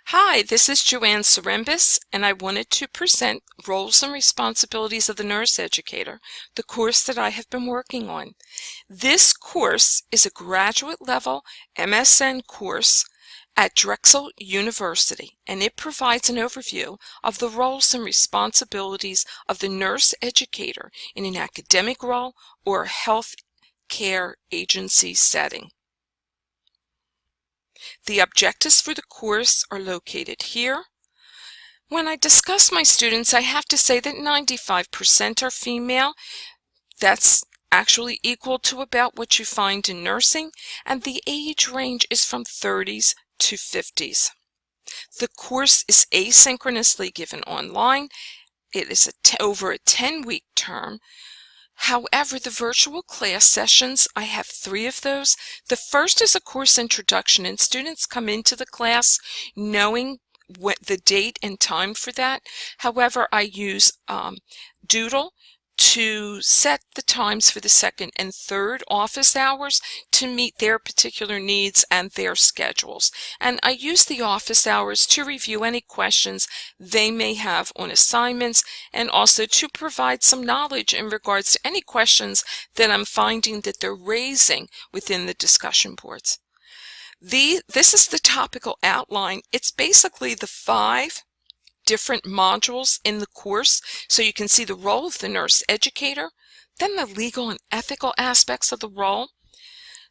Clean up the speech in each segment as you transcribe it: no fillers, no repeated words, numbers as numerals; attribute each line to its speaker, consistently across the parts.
Speaker 1: Hi, this is Joanne Sarembis, and I wanted to present Roles and Responsibilities of the Nurse Educator, the course that I have been working on. This course is a graduate-level MSN course at Drexel University, and it provides an overview of the roles and responsibilities of the nurse educator in an academic role or health care agency setting. The objectives for the course are located here. When I discuss my students, I have to say that 95% are female. That's actually equal to about what you find in nursing, and the age range is from 30s to 50s. The course is asynchronously given online. It is over a 10-week term. However, the virtual class sessions, I have 3 of those. The first is a course introduction, and students come into the class knowing what the date and time for that. However, I use Doodle to set the times for the second and third office hours to meet their particular needs and their schedules. And I use the office hours to review any questions they may have on assignments, and also to provide some knowledge in regards to any questions that I'm finding that they're raising within the discussion boards. This is the topical outline. It's basically the 5 different modules in the course, so you can see the role of the nurse educator, then the legal and ethical aspects of the role,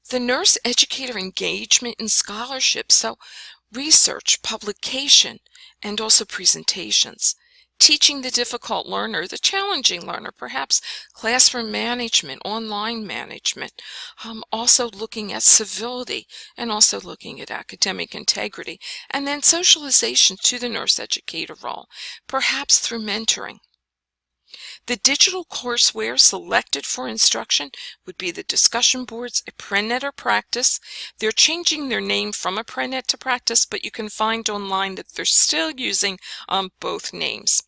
Speaker 1: the nurse educator engagement and scholarship, so research, publication, and also presentations, teaching the difficult learner, the challenging learner, perhaps classroom management, online management, also looking at civility and also looking at academic integrity, and then socialization to the nurse educator role, perhaps through mentoring. The digital courseware selected for instruction would be the discussion boards, Apprenet or Practice. They're changing their name from Apprenet to Practice, but you can find online that they're still using both names.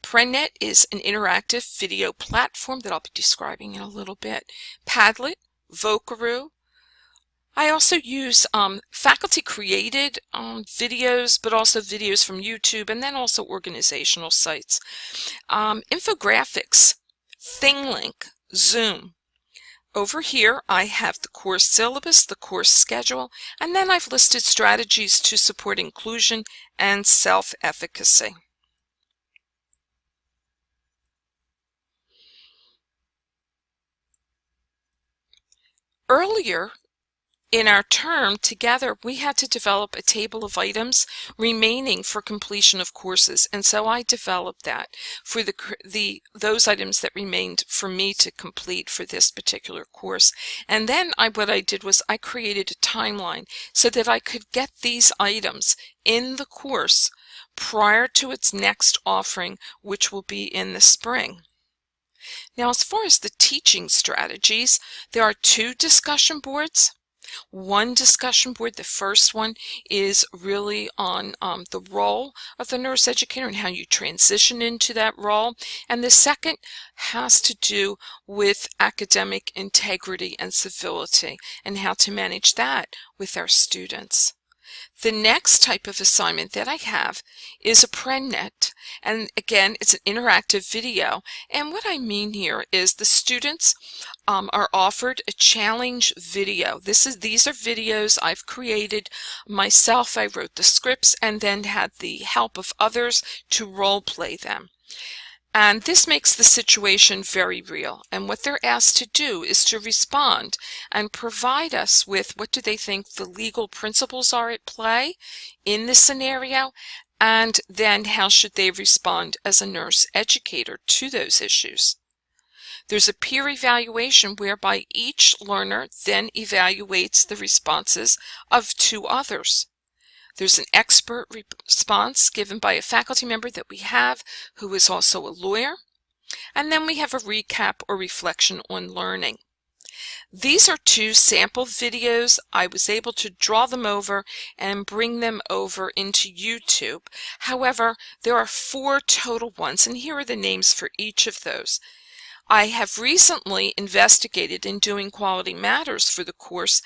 Speaker 1: Apprenet is an interactive video platform that I'll be describing in a little bit. Padlet, Vocaroo. I also use faculty-created videos, but also videos from YouTube, and then also organizational sites. Infographics, ThingLink, Zoom. Over here, I have the course syllabus, the course schedule, and then I've listed strategies to support inclusion and self-efficacy. Earlier in our term together, we had to develop a table of items remaining for completion of courses, and so I developed that for those items that remained for me to complete for this particular course. And then what I did was I created a timeline so that I could get these items in the course prior to its next offering, which will be in the spring. Now, as far as the teaching strategies, there are 2 discussion boards. One discussion board, the first one, is really on the role of the nurse educator and how you transition into that role. And the second has to do with academic integrity and civility and how to manage that with our students. The next type of assignment that I have is Apprenet, and again, it's an interactive video. And what I mean here is the students are offered a challenge video. These are videos I've created myself. I wrote the scripts and then had the help of others to role play them. And this makes the situation very real. And what they're asked to do is to respond and provide us with what do they think the legal principles are at play in this scenario, and then how should they respond as a nurse educator to those issues. There's a peer evaluation whereby each learner then evaluates the responses of 2 others. There's an expert response given by a faculty member that we have who is also a lawyer. And then we have a recap or reflection on learning. These are 2 sample videos. I was able to draw them over and bring them over into YouTube. However, there are 4 total ones, and here are the names for each of those. I have recently investigated in doing Quality Matters for the course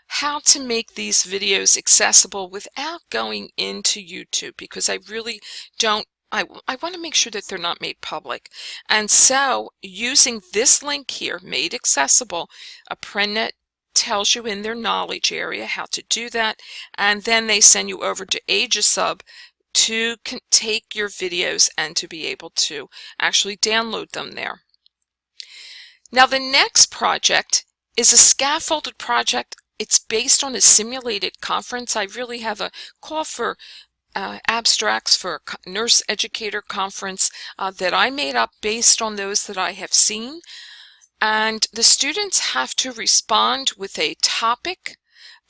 Speaker 1: how to make these videos accessible without going into YouTube, because I really don't I want to make sure that they're not made public. And so using this link here, Made Accessible, ApprendNet tells you in their knowledge area how to do that, and then they send you over to Agisub to take your videos and to be able to actually download them there. Now the next project is a scaffolded project. It's based on a simulated conference. I really have a call for abstracts for a nurse educator conference that I made up based on those that I have seen. And the students have to respond with a topic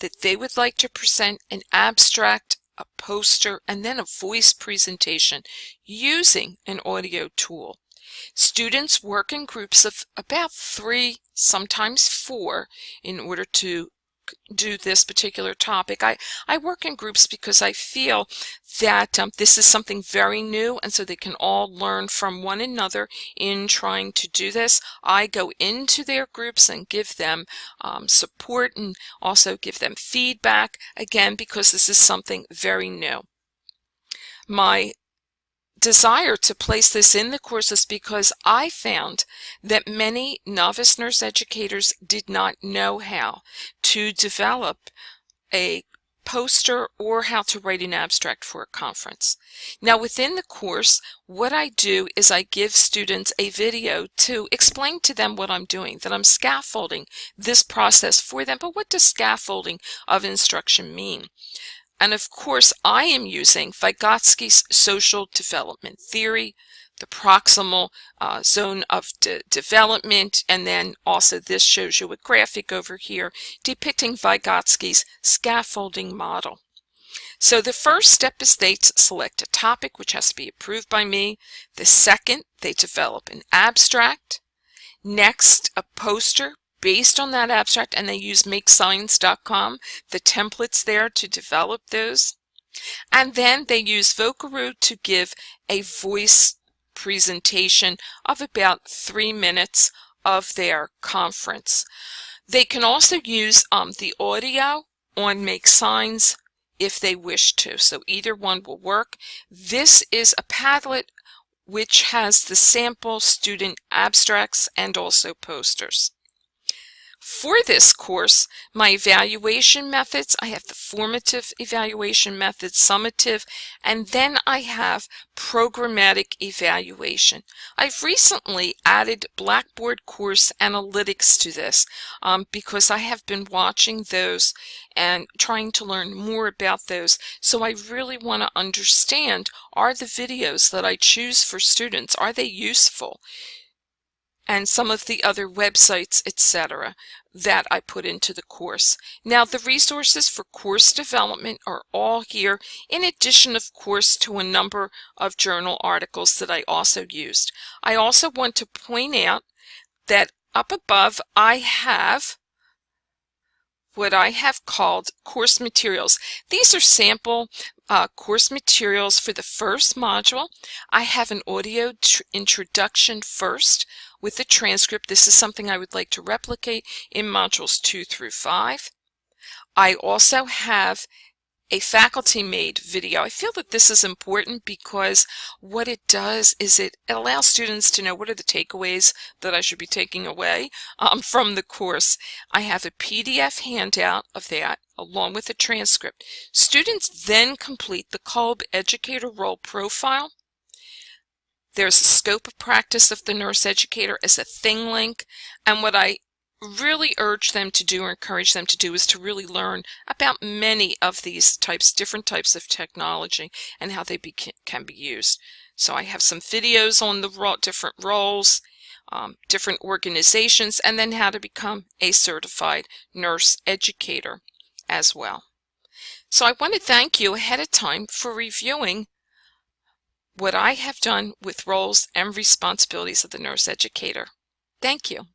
Speaker 1: that they would like to present, an abstract, a poster, and then a voice presentation using an audio tool. Students work in groups of about 3, sometimes 4, in order to do this particular topic. I work in groups because I feel that this is something very new, and so they can all learn from one another in trying to do this. I go into their groups and give them support and also give them feedback, again, because this is something very new. My desire to place this in the courses because I found that many novice nurse educators did not know how to develop a poster or how to write an abstract for a conference. Now within the course, what I do is I give students a video to explain to them what I'm doing, that I'm scaffolding this process for them. But what does scaffolding of instruction mean? And of course, I am using Vygotsky's social development theory, the proximal zone of development, and then also this shows you a graphic over here depicting Vygotsky's scaffolding model. So the first step is they select a topic which has to be approved by me. The second, they develop an abstract. Next, a poster based on that abstract, and they use makescience.com, the templates there to develop those. And then they use Vocaroo to give a voice presentation of about 3 minutes of their conference. They can also use the audio on MakeSigns if they wish to, so either one will work. This is a Padlet which has the sample student abstracts and also posters. For this course, my evaluation methods, I have the formative evaluation method, summative, and then I have programmatic evaluation. I've recently added Blackboard Course Analytics to this because I have been watching those and trying to learn more about those. So I really want to understand, are the videos that I choose for students, are they useful? And some of the other websites, etc., that I put into the course. Now, the resources for course development are all here, in addition, of course, to a number of journal articles that I also used. I also want to point out that up above I have what I have called course materials. These are sample course materials for the first module. I have an audio introduction first with the transcript. This is something I would like to replicate in modules 2 through 5. I also have a faculty-made video. I feel that this is important because what it does is it allows students to know what are the takeaways that I should be taking away from the course. I have a PDF handout of that along with a transcript. Students then complete the Kolb Educator Role Profile. There's a scope of practice of the nurse educator as a thing link, and what I really urge them to do or encourage them to do is to really learn about many of these different types of technology and how they can be used. So I have some videos on the different roles, different organizations, and then how to become a certified nurse educator as well. So I want to thank you ahead of time for reviewing what I have done with roles and responsibilities of the nurse educator. Thank you.